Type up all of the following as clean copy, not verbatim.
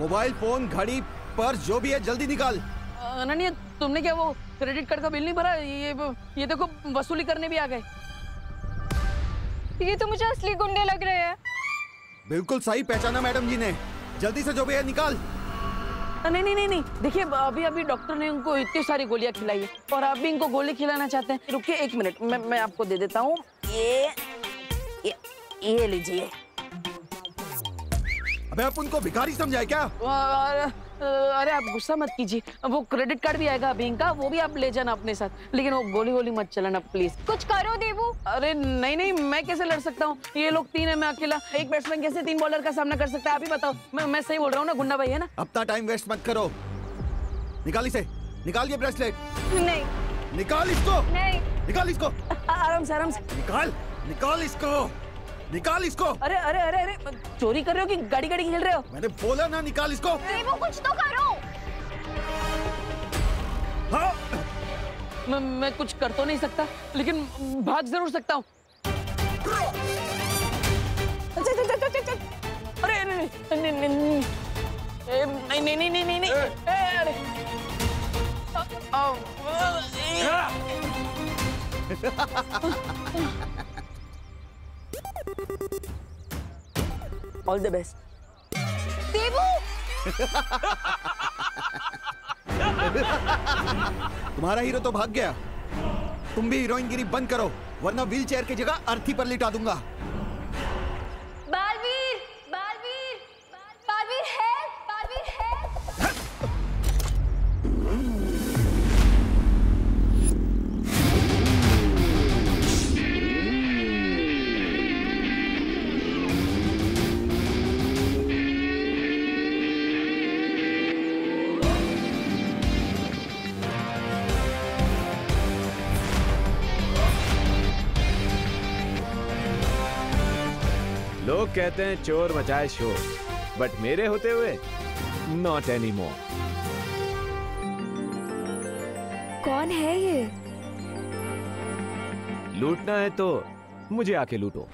Mobile phone, घड़ी, purse, जो भी है जल्दी निकाल। अनन्या, तुमने क्या वो क्रेडिट कार्ड का बिल नहीं भरा? ये देखो वसूली करने भी आ गए। ये तो मुझे असली गुंडे लग रहे हैं। बिल्कुल सही पहचाना मैडम जी ने। जल्दी से जो भी है निकाल। नहीं, देखिए अभी डॉक्टर ने उनको इतनी सारी गोलियां खिलाई है और आप भी इनको गोली खिलाना चाहते हैं। रुकिए 1 मिनट, मैं आपको दे देता हूँ। ये लीजिए। अबे आप उनको भिखारी समझाए क्या? अरे आप गुस्सा मत कीजिए, वो क्रेडिट कार्ड भी आएगा बैंक का, वो भी आप ले जाना अपने साथ, लेकिन वो गोली मत चलाना प्लीज। कुछ करो देवू। अरे नहीं, मैं कैसे लड़ सकता हूँ? ये लोग 3 है, मैं अकेला। एक बैट्समैन कैसे 3 बॉलर का सामना कर सकता है? आप ही बताओ। मैं सही बोल रहा हूँ ना गुंडा भाई, है ना? अपना टाइम वेस्ट मत करो। निकाल इसे, निकाल ये ब्रेसलेट। नहीं। निकाल इसको। नहीं। निकाल इसको। आराम से। निकाल इसको। निकाल इसको। अरे चोरी कर रहे हो कि गाड़ी खेल रहे हो? मैंने बोला ना निकाल इसको। देवू कुछ तो करो। हाँ। मैं कुछ कर तो नहीं सकता, लेकिन भाग जरूर सकता हूँ। अरे नहीं। अरे ऑल द बेस्ट। देवू। तुम्हारा हीरो तो भाग गया। तुम भी हीरोइनगिरी बंद करो, वरना व्हील चेयर की जगह अर्थी पर लिटा दूंगा। बालवीर है। लोग कहते हैं चोर मचाए शोर, बट मेरे होते हुए नॉट एनी मोर। कौन है ये? लूटना है तो मुझे आके लूटो।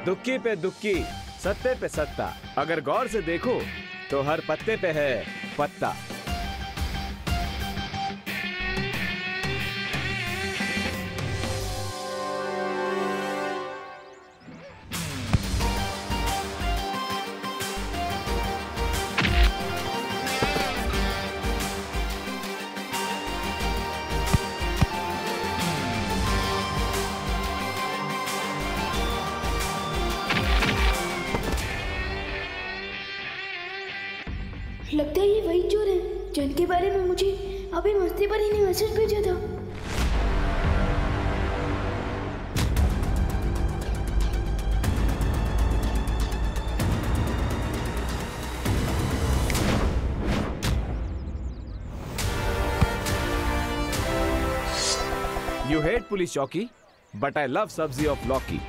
दुक्की पे दुक्की, सत्ते पे सत्ता। अगर गौर से देखो तो हर पत्ते पे है पत्ता। लगता है ये वही चोर है जिनके बारे में मुझे अभी मस्ती पर ही ने मैसेज भेजा था। You hate police चौकी, but I love सब्जी of लौकी।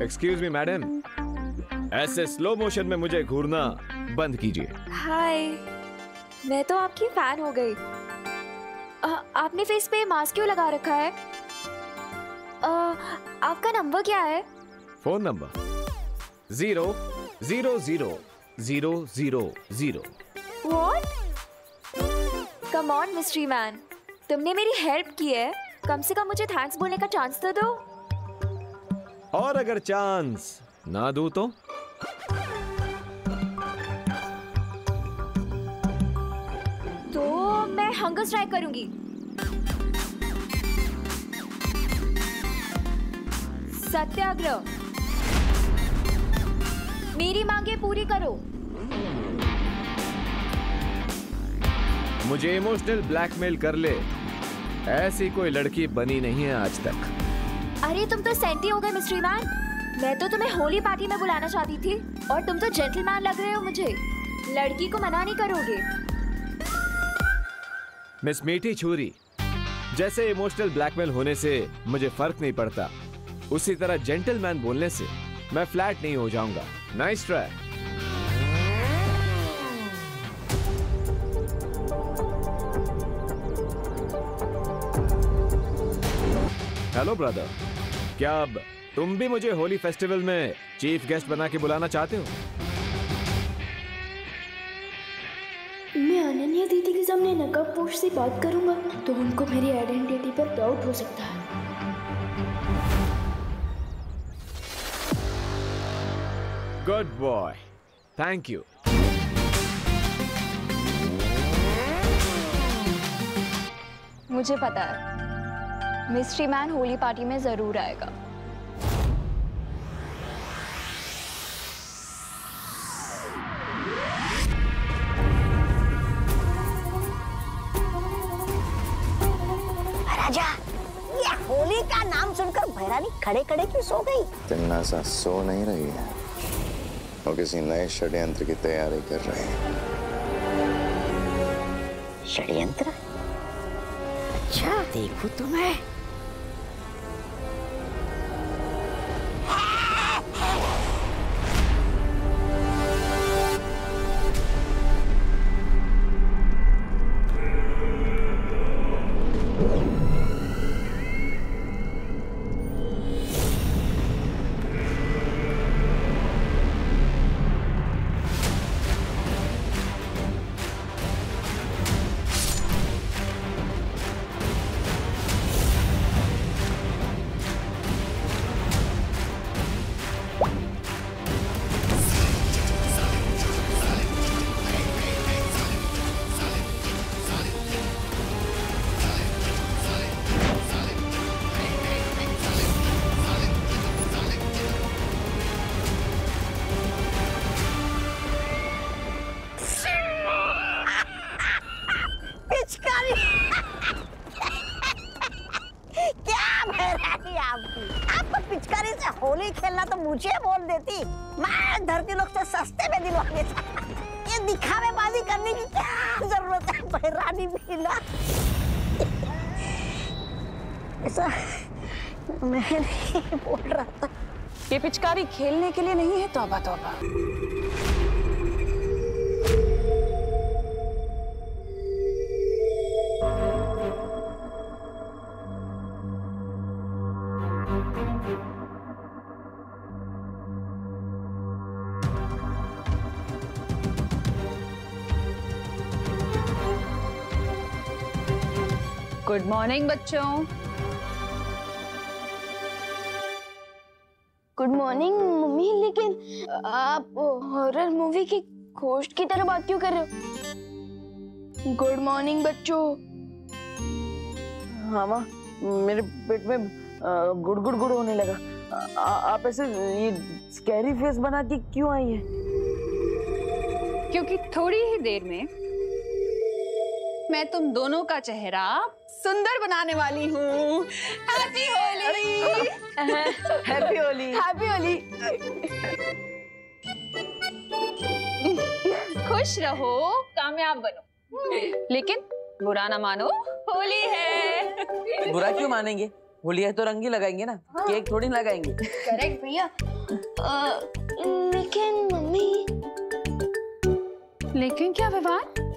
एक्सक्यूज मी मैडम, ऐसे स्लो मोशन में मुझे घूरना बंद कीजिए। हाय, मैं तो आपकी फैन हो गई। आपने फेस पे मास्क क्यों लगा रखा है? आपका नंबर क्या है? Phone number 0000000। What? Come on, mystery man. तुमने मेरी हेल्प की है, कम से कम मुझे थैंक्स बोलने का चांस तो दो। और अगर चांस ना दूं तो मैं हंगर स्ट्राइक करूंगी। सत्याग्रह। मेरी मांगे पूरी करो। मुझे इमोशनल ब्लैकमेल कर ले, ऐसी कोई लड़की बनी नहीं है आज तक। अरे तुम तो सेंटी हो गए मिस्ट्री मैन। मैं तो तुम्हें होली पार्टी में बुलाना चाहती थी और तुम तो जेंटलमैन लग रहे हो मुझे। लड़की को मना नहीं करोगे। मिस मीठी छुरी, जैसे इमोशनल ब्लैकमेल होने से मुझे फर्क नहीं पड़ता, उसी तरह जेंटलमैन बोलने से मैं फ्लैट नहीं हो जाऊंगा। Nice try. हेलो ब्रदर, क्या अब तुम भी मुझे होली फेस्टिवल में चीफ गेस्ट बना के बुलाना चाहते हो? मैं अनन्या दीदी के सामने नकाबपोश से बात करूंगा तो उनको मेरी आइडेंटिटी पर डाउट हो सकता है। Good boy, thank you. मुझे पता है मिस्ट्री मैन होली पार्टी में जरूर आएगा। राजा, ये होली का नाम सुनकर भैरानी खड़े खड़े क्यों सो गई? तिन्नासा सो नहीं रही है, वो किसी नए षड्यंत्र की तैयारी कर रहे हैं। षड्यंत्र? अच्छा, देखो तो मैं। पिचकारी से होली खेलना तो मुझे बोल देती, मैं धरती लोग से सस्ते में दिलवा देता। ये दिखावेबाजी करने की क्या जरूरत है भैरानी भीला? ऐसा मैं नहीं बोल रहा था। ये पिचकारी खेलने के लिए नहीं है। तौबा तौबा। गुड मॉर्निंग बच्चों। गुड मॉर्निंग मम्मी, लेकिन आप हॉरर मूवी की घोस्ट की तरह बात क्यों कर रहे हो? गुड मॉर्निंग बच्चों। हाँ माँ, मेरे पेट में गुड़ गुड़ गुड़ होने लगा। आप ऐसे ये स्कैरी फेस बना के क्यों आई है? क्योंकि थोड़ी ही देर में मैं तुम दोनों का चेहरा सुंदर बनाने वाली हूँ। Happy Holi. Happy Holi. Happy Holi. खुश रहो, कामयाब बनो, लेकिन बुरा ना मानो, होली है। बुरा क्यों मानेंगे? होली है तो रंग ही लगाएंगे ना, केक थोड़ी लगाएंगे। करेक्ट भैया। लेकिन मम्मी। लेकिन क्या विवाद?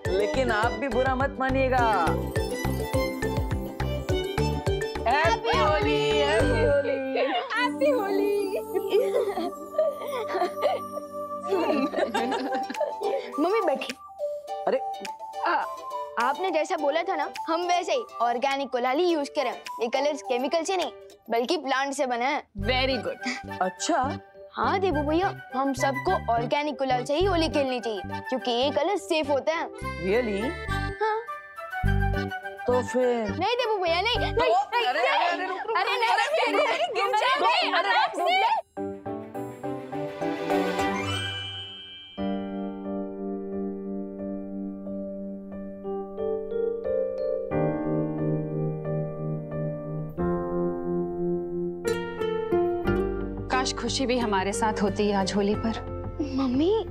लेकिन आप भी बुरा मत मानिएगा। Happy Holi. Happy Holi. Happy Holi. Mummy बैठी। अरे आपने जैसा बोला था ना, हम वैसे ही ऑर्गेनिक कोलाली यूज करें। ये कलर्स केमिकल से नहीं, बल्कि प्लांट से बना है। Very good. अच्छा, हाँ देवू भैया, हम सबको ऑर्गेनिक गुलाल से ही होली खेलनी चाहिए क्योंकि ये कलर सेफ होता है। रियली? हाँ। तो फिर नहीं देवू भैया, नहीं नहीं नहीं, अरे अरे रुक रुक, अरे नहीं, गिर जाएंगे, आराम से। काश खुशी भी हमारे साथ होती है आज होली पर। मम्मी,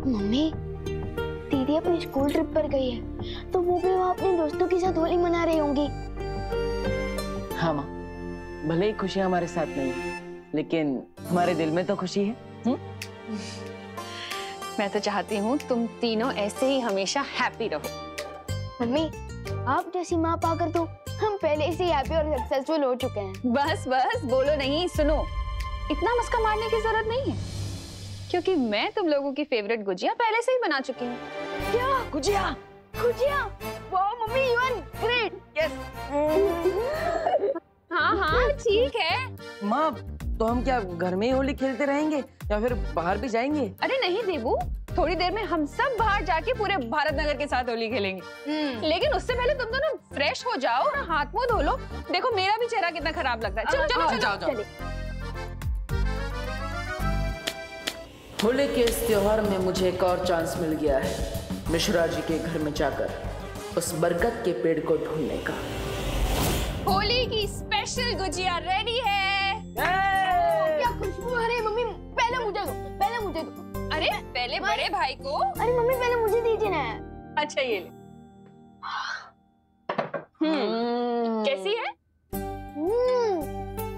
मम्मी, दीदी अपनी स्कूल ट्रिप पर गई है तो वो भी वहाँ अपने दोस्तों के साथ होली मना रही होंगी। हाँ माँ, भले ही खुशी हमारे साथ नहीं है लेकिन हमारे दिल में तो खुशी है। मैं तो चाहती हूँ तुम तीनों ऐसे ही हमेशा हैप्पी रहो। मम्मी, आप जैसी माँ पाकर तो हम पहले से हैप्पी और सक्सेसफुल हो चुके हैं। बस बस बोलो नहीं, सुनो, इतना मस्का मारने की जरूरत नहीं है क्योंकि मैं तुम लोगों की फेवरेट गुजिया पहले से ही बना चुकी हूँ। क्या गुजिया? गुजिया? वाह mummy, you are great. Yes. हाँ हाँ ठीक है। माँ, तो हम क्या घर में ही होली खेलते रहेंगे या फिर बाहर भी जाएंगे? अरे नहीं देबू, थोड़ी देर में हम सब बाहर जाके पूरे भारत नगर के साथ होली खेलेंगे। लेकिन उससे पहले तुम दोनों फ्रेश हो जाओ और हाथ मुंह धो लो। देखो मेरा भी चेहरा कितना खराब लग रहा है। चलो चलो चलो, जाओ, जाओ। चलिए। होली के इस त्योहार में मुझे एक और चांस मिल गया है मिश्रा जी के घर में जाकर उस बरगद के पेड़ को ढूंढने का। होली की स्पेशल गुजिया रेडी है। क्या खुशबू! अरे मम्मी, पहले मुझे दो, पहले मुझे दो। अरे पहले बड़े भाई को। अरे मम्मी, पहले मुझे दीजिए ना। अच्छा ये ले। कैसी है?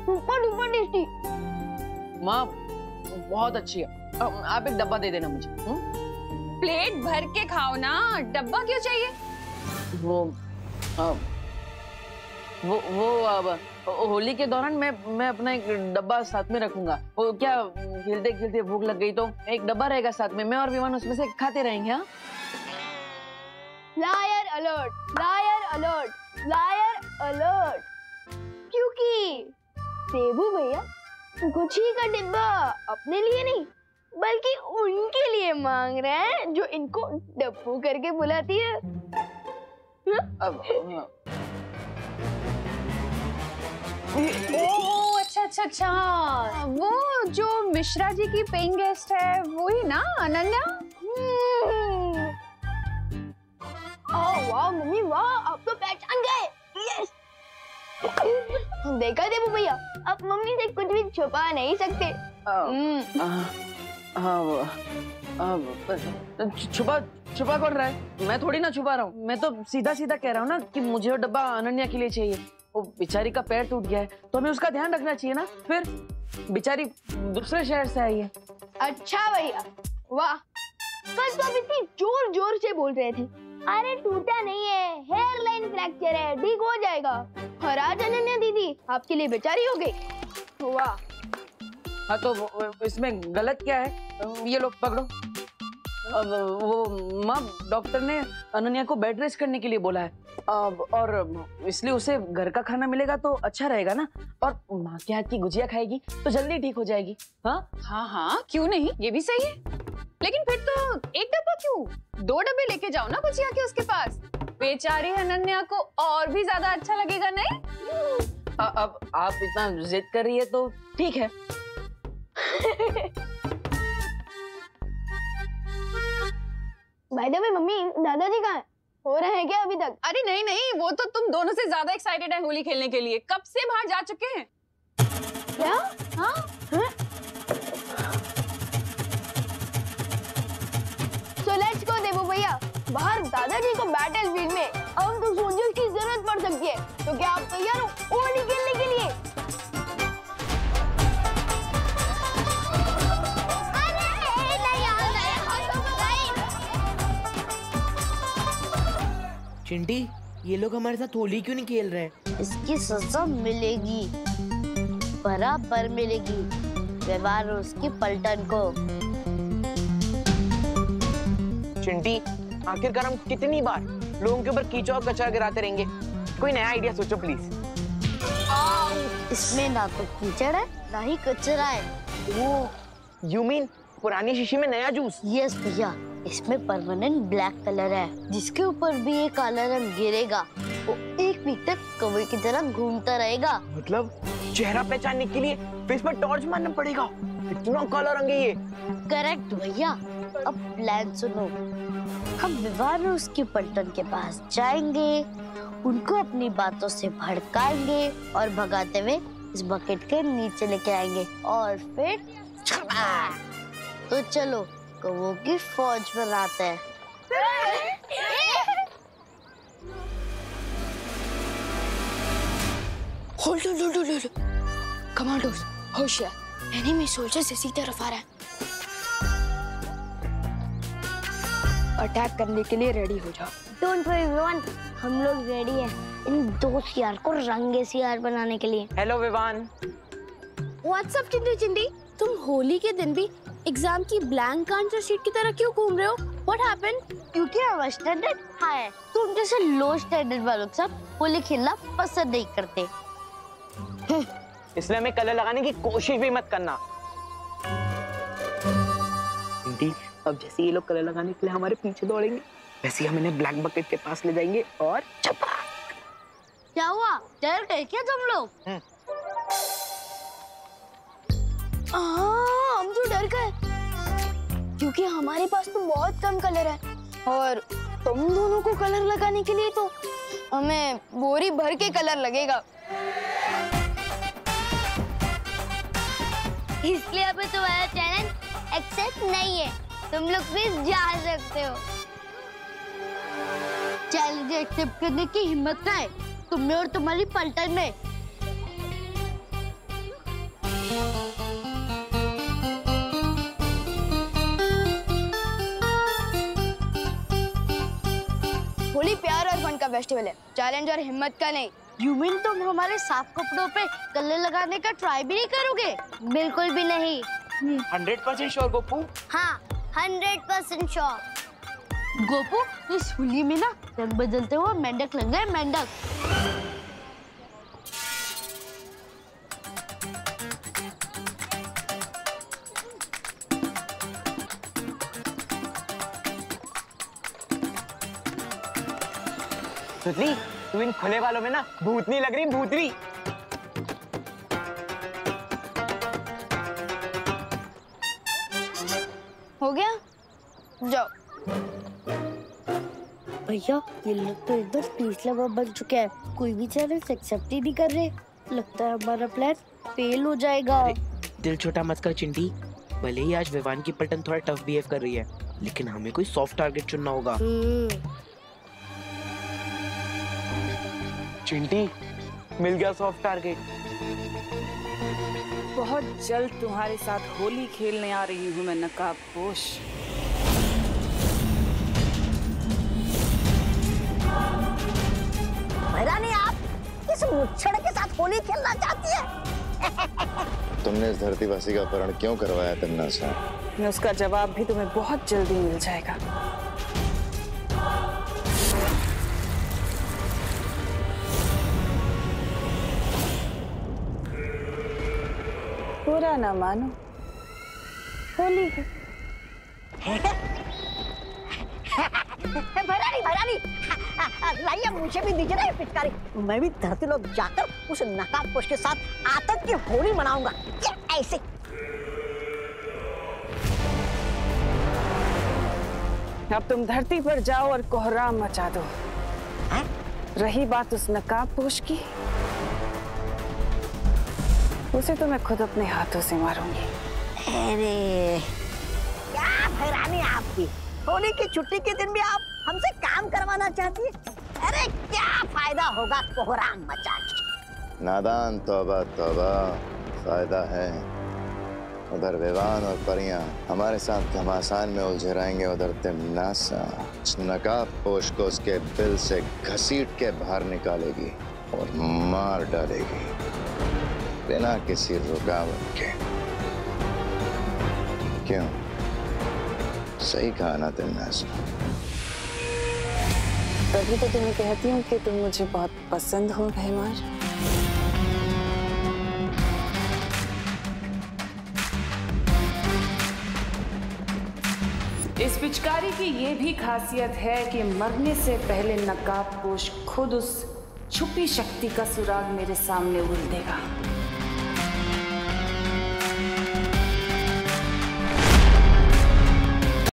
Super duper tasty. माँ, बहुत अच्छी है। आप एक डब्बा दे देना मुझे। प्लेट भर के खाओ ना, डब्बा क्यों चाहिए? वो अब होली के दौरान मैं अपना एक डब्बा साथ में रखूंगा। वो क्या, खेलते खेलते भूख लग गई तो एक डब्बा रहेगा साथ में, मैं और विमान उसमें से खाते रहेंगे। हाँ, liar alert, liar alert, liar alert. क्योंकि देवू भैया गुची का डिब्बा अपने लिए नहीं बल्कि उनके लिए मांग रहे हैं जो इनको डब्बू करके बुलाती है। ओह अच्छा अच्छा अच्छा, वो जो मिश्रा जी की पेइंग गेस्ट है वही ना, अनन्या? ओह वाह मम्मी वाह, आप तो पहचान गए। यस। देखा देवू भैया, आप मम्मी से कुछ भी छुपा नहीं सकते। छुपा कौन रहा है? मैं थोड़ी ना छुपा रहा हूँ, मैं तो सीधा सीधा कह रहा हूँ ना कि मुझे वो डब्बा अनन्या के लिए चाहिए। वो बेचारी का पैर टूट गया है तो हमें उसका ध्यान रखना चाहिए ना। फिर बेचारी दूसरे शहर से आई है। अच्छा भैया, वाह, कल तो आप इतनी जोर जोर से बोल रहे थे अरे टूटा नहीं है, हेयर लाइन फ्रैक्चर है, ठीक हो जाएगा। और आज अनन्या दीदी आपके लिए बेचारी हो गई। वाह। हाँ तो इसमें गलत क्या है? ये लो पकड़ो। अब वो माँ, डॉक्टर ने अनन्या को बेड रेस्ट करने के लिए बोला है और इसलिए उसे घर का खाना मिलेगा तो अच्छा रहेगा ना। और माँ के हाथ की गुजिया खाएगी तो जल्दी ठीक हो जाएगी। हाँ हाँ हाँ, क्यों नहीं, ये भी सही है। लेकिन फिर तो एक डब्बा क्यों, 2 डब्बे लेके जाओ ना गुजिया के उसके पास। बेचारी अनन्या को और भी ज्यादा अच्छा लगेगा। नहीं अब आप इतना जिद कर रही है तो ठीक है। बाय द वे मम्मी, दादाजी कहाँ हैं? हो रहे हैं क्या अभी तक? अरे नहीं नहीं, वो तो तुम दोनों से ज्यादा एक्साइटेड है होली खेलने के लिए, कब से बाहर जा चुके हैं। क्या? हाँ? So let's go देवू भैया, बाहर दादाजी को बैटल फील्ड में अब तो सोल्जर्स की जरूरत पड़ सकती है। तो क्या आप तैयार हो होली खेलने के लिए? चिंटी, ये लोग हमारे साथ होली क्यों नहीं खेल रहे हैं? इसकी सजा मिलेगी, बराबर मिलेगी, व्यवहार उसकी पलटन को। चिंटी, आखिरकार हम कितनी बार लोगों के ऊपर कीचड़ और कचरा गिराते रहेंगे? कोई नया आइडिया सोचो प्लीज। इसमें ना तो कीचड़ है ना ही कचरा है। वो यू मीन पुरानी शीशी में नया जूस? यस भैया, इसमें परमानेंट ब्लैक कलर है, जिसके ऊपर भी ये काला रंग गिरेगा वो 1 वीक तक कौवे की तरह घूमता रहेगा। मतलब चेहरा पहचानने के लिए फेस पर टॉर्च मारना पड़ेगा? इतना काला रंग है ये। करेक्ट भैया। अब प्लान सुनो, हम विवान और उसकी पलटन के पास जाएंगे, उनको अपनी बातों से भड़काएंगे और भगाते हुए इस बकेट के नीचे लेके आएंगे और फिर तो चलो कौवों की फौज बनाते हैं। होल्ड कमांडोज होशियार, एनिमी सोल्जर्स इसी तरफ आ रहा है। अटैक करने के लिए रेडी हो जाओ। डोंट वरी विवान, हम लोग रेडी हैं इन 2 सियार को रंगे सियार बनाने के लिए। हेलो विवान। व्हाट्सअप चिंटी, तुम होली के दिन भी एग्जाम की ब्लैंक आंसर शीट की तरह क्यों घूम रहे हो? What happened? क्योंकि हमारा स्टैंडर्ड हाई है, तुम जैसे लो स्टैंडर्ड वालों के साथ होली खेलना पसंद नहीं करते। इसलिए हमें कलर लगाने की कोशिश भी मत करना। अब जैसे ये लोग कलर लगाने के लिए हमारे पीछे दौड़ेंगे, वैसे हम इन्हें ब्लैक बकेट के पास ले जाएंगे और चपा। क्या हुआ, डर गए क्या तुम लोग? हम तो डर गए क्योंकि हमारे पास तो बहुत कम कलर है और तुम दोनों को कलर लगाने के लिए तो हमें बोरी भर के कलर लगेगा। इसलिए अभी तुम्हारा चैलेंज एक्सेप्ट नहीं है, तुम लोग भी जा सकते हो। चैलेंज एक्सेप्ट करने की हिम्मत ना है तुम्हें और तुम्हारी पलटन में। होली प्यार और फन का फेस्टिवल है, चैलेंज और हिम्मत का नहीं। यू मीन तुम हमारे साफ कपड़ों पे कलर लगाने का ट्राई भी नहीं करोगे? बिल्कुल भी नहीं। 100% श्योर गोपू? हाँ 100% श्योर। गोपू, इस होली में ना रंग बदलते हुए मेंढक लग गए, मेंढक। सुतली, तू इन खुले वालों में ना भूतनी लग रही, भूतनी। हो गया, जाओ। भैया ये लोग तो एकदम पीस लगा बन चुके हैं, कोई भी चैलेंज एक्सेप्ट ही नहीं कर रहे। लगता है हमारा प्लान फेल हो जाएगा। दिल छोटा मत कर चिंटी, भले ही आज विवान की पलटन थोड़ा टफ बिहेव कर रही है, लेकिन हमें कोई सॉफ्ट टारगेट चुनना होगा। चिंटी, मिल गया सॉफ्ट टारगेट। बहुत जल्द तुम्हारे साथ होली खेलने आ रही हूँ मैं, नकाबपोश। रानी, आप इस मुच्छड़ के साथ होली खेलना चाहती है? तुमने इस धरतीवासी का अपहरण क्यों करवाया तन्ना सा? उसका जवाब भी तुम्हें बहुत जल्दी मिल जाएगा। पूरा ना मानो, होली है। भरानी, लाइए मुझे भी दीजिए ना पिचकारी। मैं भी धरती लोग जाकर उस नकाबपोश के साथ आतंक की होली मनाऊंगा। ऐसे अब तुम धरती पर जाओ और कोहराम मचा दो। रही बात उस नकाबपोश की, उसे तो मैं खुद अपने हाथों से मारूंगी। अरे क्या भैरानी आपकी, होली की छुट्टी के दिन भी आप हमसे काम करवाना चाहती है? अरे क्या फायदा होगा कोहराम मचा के? नादान, तौबा तौबा, फायदा है। उधर विवान और परियां हमारे साथ घमासान में उलझे रहेंगे, उधर तिमनासा नकाबपोश को उसके बिल से घसीट के बाहर निकालेगी और मार डालेगी बिना किसी रुकावट के। क्यों, सही कहा ना तिमनासा? तभी तो तुम्हें कहती हूँ कि तुम मुझे बहुत पसंद हो भैमार। इस पिचकारी की ये भी खासियत है कि मरने से पहले नकाबपोश खुद उस छुपी शक्ति का सुराग मेरे सामने उगल देगा।